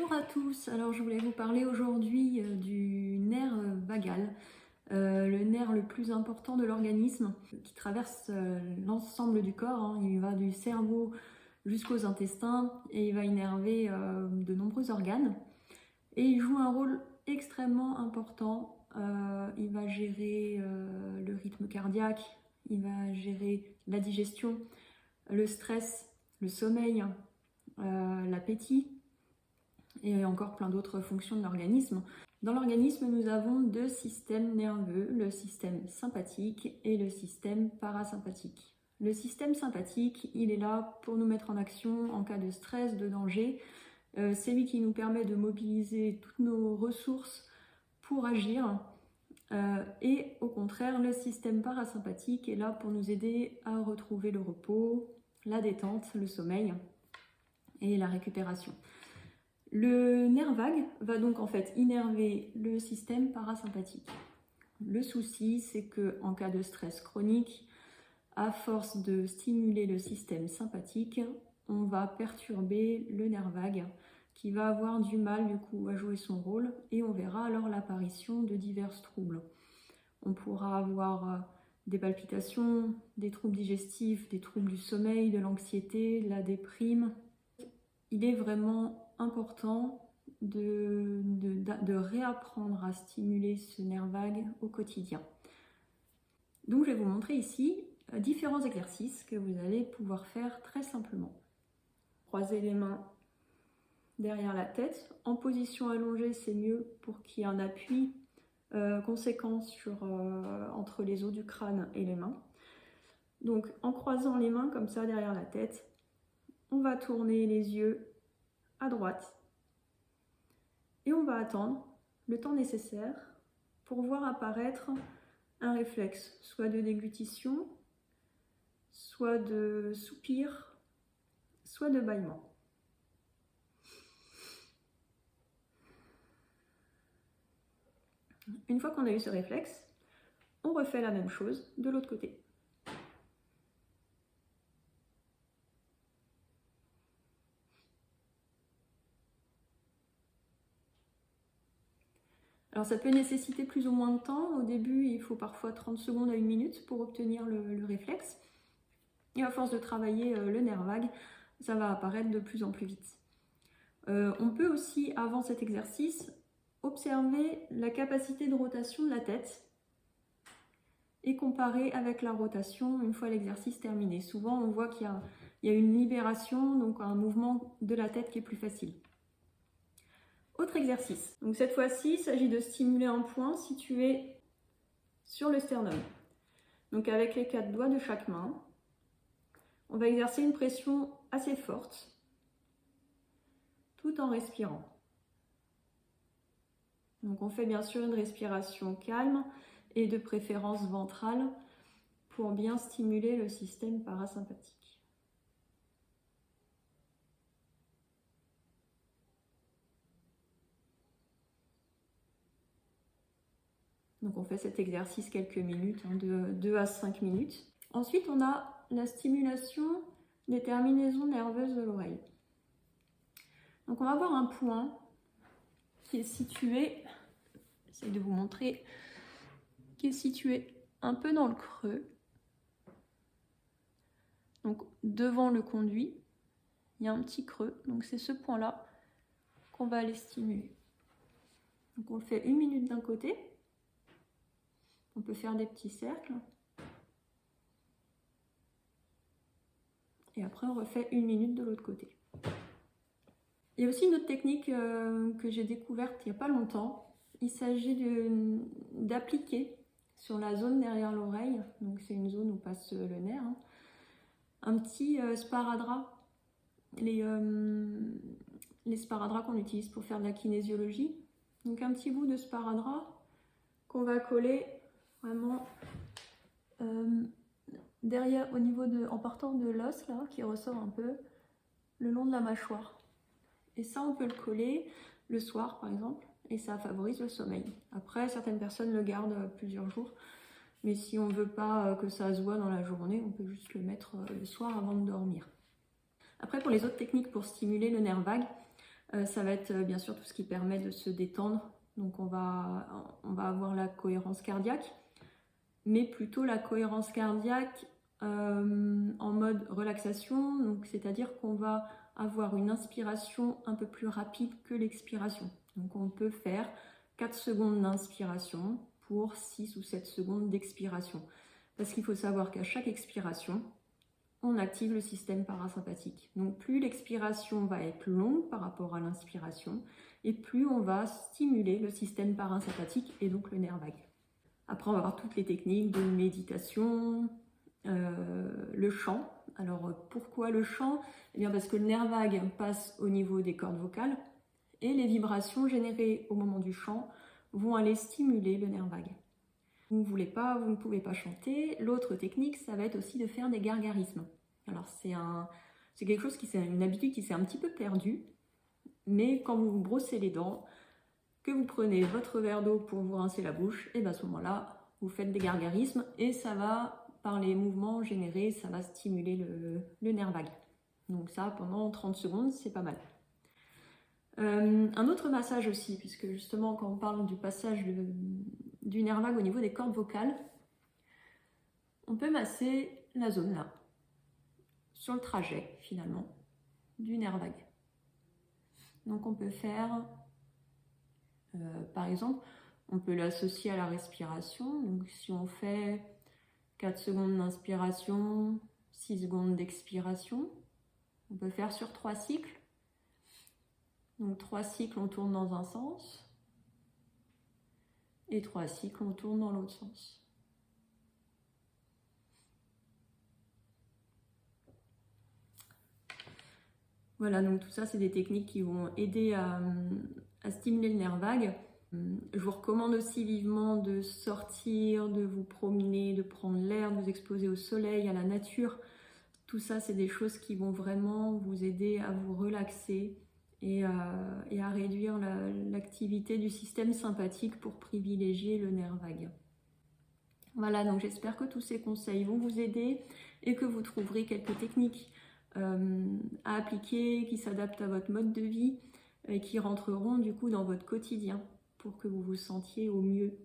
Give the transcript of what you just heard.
Bonjour à tous, alors je voulais vous parler aujourd'hui du nerf vagal, le nerf le plus important de l'organisme qui traverse l'ensemble du corps, hein. Il va du cerveau jusqu'aux intestins et il va innerver de nombreux organes et il joue un rôle extrêmement important. Il va gérer le rythme cardiaque, il va gérer la digestion, le stress, le sommeil, l'appétit et encore plein d'autres fonctions de l'organisme. Dans l'organisme, nous avons deux systèmes nerveux, le système sympathique et le système parasympathique. Le système sympathique, il est là pour nous mettre en action en cas de stress, de danger. C'est lui qui nous permet de mobiliser toutes nos ressources pour agir. Et au contraire, le système parasympathique est là pour nous aider à retrouver le repos, la détente, le sommeil et la récupération. Le nerf vague va donc en fait innerver le système parasympathique. Le souci, c'est que en cas de stress chronique, à force de stimuler le système sympathique, on va perturber le nerf vague qui va avoir du mal du coup à jouer son rôle et on verra alors l'apparition de divers troubles. On pourra avoir des palpitations, des troubles digestifs, des troubles du sommeil, de l'anxiété, de la déprime. Il est vraiment important de réapprendre à stimuler ce nerf vague au quotidien. Donc je vais vous montrer ici différents exercices que vous allez pouvoir faire très simplement. Croisez les mains derrière la tête. En position allongée, c'est mieux pour qu'il y ait un appui conséquent entre les os du crâne et les mains. Donc en croisant les mains comme ça derrière la tête, on va tourner les yeux à droite et on va attendre le temps nécessaire pour voir apparaître un réflexe, soit de déglutition, soit de soupir, soit de bâillement. Une fois qu'on a eu ce réflexe, on refait la même chose de l'autre côté. Alors ça peut nécessiter plus ou moins de temps. Au début, il faut parfois 30 secondes à 1 minute pour obtenir le réflexe. Et à force de travailler le nerf vague, ça va apparaître de plus en plus vite. On peut aussi, avant cet exercice, observer la capacité de rotation de la tête et comparer avec la rotation une fois l'exercice terminé. Souvent, on voit qu'il y a une libération, donc un mouvement de la tête qui est plus facile. Autre exercice. Donc cette fois-ci, il s'agit de stimuler un point situé sur le sternum. Donc avec les 4 doigts de chaque main, on va exercer une pression assez forte, tout en respirant. Donc on fait bien sûr une respiration calme et de préférence ventrale pour bien stimuler le système parasympathique. Donc on fait cet exercice quelques minutes, de 2 à 5 minutes. Ensuite, on a la stimulation des terminaisons nerveuses de l'oreille. Donc on va avoir un point qui est situé, j'essaie de vous montrer, qui est situé un peu dans le creux. Donc devant le conduit, il y a un petit creux. Donc c'est ce point-là qu'on va aller stimuler. Donc on le fait 1 minute d'un côté. On peut faire des petits cercles. Et après, on refait 1 minute de l'autre côté. Il y a aussi une autre technique que j'ai découverte il n'y a pas longtemps. Il s'agit d'appliquer sur la zone derrière l'oreille, donc c'est une zone où passe le nerf, hein, un petit sparadrap. Les sparadraps qu'on utilise pour faire de la kinésiologie. Donc un petit bout de sparadrap qu'on va coller vraiment derrière, au niveau en partant de l'os là, qui ressort un peu le long de la mâchoire. Et ça, on peut le coller le soir par exemple, et ça favorise le sommeil. Après, certaines personnes le gardent plusieurs jours, mais si on ne veut pas que ça se voit dans la journée, on peut juste le mettre le soir avant de dormir. Après, pour les autres techniques pour stimuler le nerf vague, Ça va être bien sûr tout ce qui permet de se détendre. Donc on va avoir la cohérence cardiaque, mais plutôt la cohérence cardiaque en mode relaxation. Donc c'est-à-dire qu'on va avoir une inspiration un peu plus rapide que l'expiration. Donc on peut faire 4 secondes d'inspiration pour 6 ou 7 secondes d'expiration. Parce qu'il faut savoir qu'à chaque expiration, on active le système parasympathique. Donc plus l'expiration va être longue par rapport à l'inspiration, et plus on va stimuler le système parasympathique et donc le nerf vague. Après, on va voir toutes les techniques de méditation, le chant. Alors pourquoi le chant? Eh bien parce que le nerf vague passe au niveau des cordes vocales et les vibrations générées au moment du chant vont aller stimuler le nerf vague. Vous ne pouvez pas chanter. L'autre technique, ça va être aussi de faire des gargarismes. Alors c'est quelque chose une habitude qui s'est un petit peu perdue, mais quand vous vous brossez les dents, que vous prenez votre verre d'eau pour vous rincer la bouche, et bien à ce moment-là, vous faites des gargarismes et ça va, par les mouvements générés, ça va stimuler le nerf vague. Donc ça, pendant 30 secondes, c'est pas mal. Un autre massage aussi, puisque justement quand on parle du passage du nerf vague au niveau des cordes vocales, on peut masser la zone là, sur le trajet finalement, du nerf vague. Donc on peut faire, par exemple, on peut l'associer à la respiration. Donc si on fait 4 secondes d'inspiration, 6 secondes d'expiration, on peut faire sur 3 cycles. Donc 3 cycles, on tourne dans un sens, et 3 cycles, on tourne dans l'autre sens. Voilà, donc tout ça, c'est des techniques qui vont aider à stimuler le nerf vague. Je vous recommande aussi vivement de sortir, de vous promener, de prendre l'air, de vous exposer au soleil, à la nature. Tout ça, c'est des choses qui vont vraiment vous aider à vous relaxer et à réduire l'activité du système sympathique pour privilégier le nerf vague. Voilà, donc j'espère que tous ces conseils vont vous aider et que vous trouverez quelques techniques à appliquer, qui s'adaptent à votre mode de vie et qui rentreront du coup dans votre quotidien pour que vous vous sentiez au mieux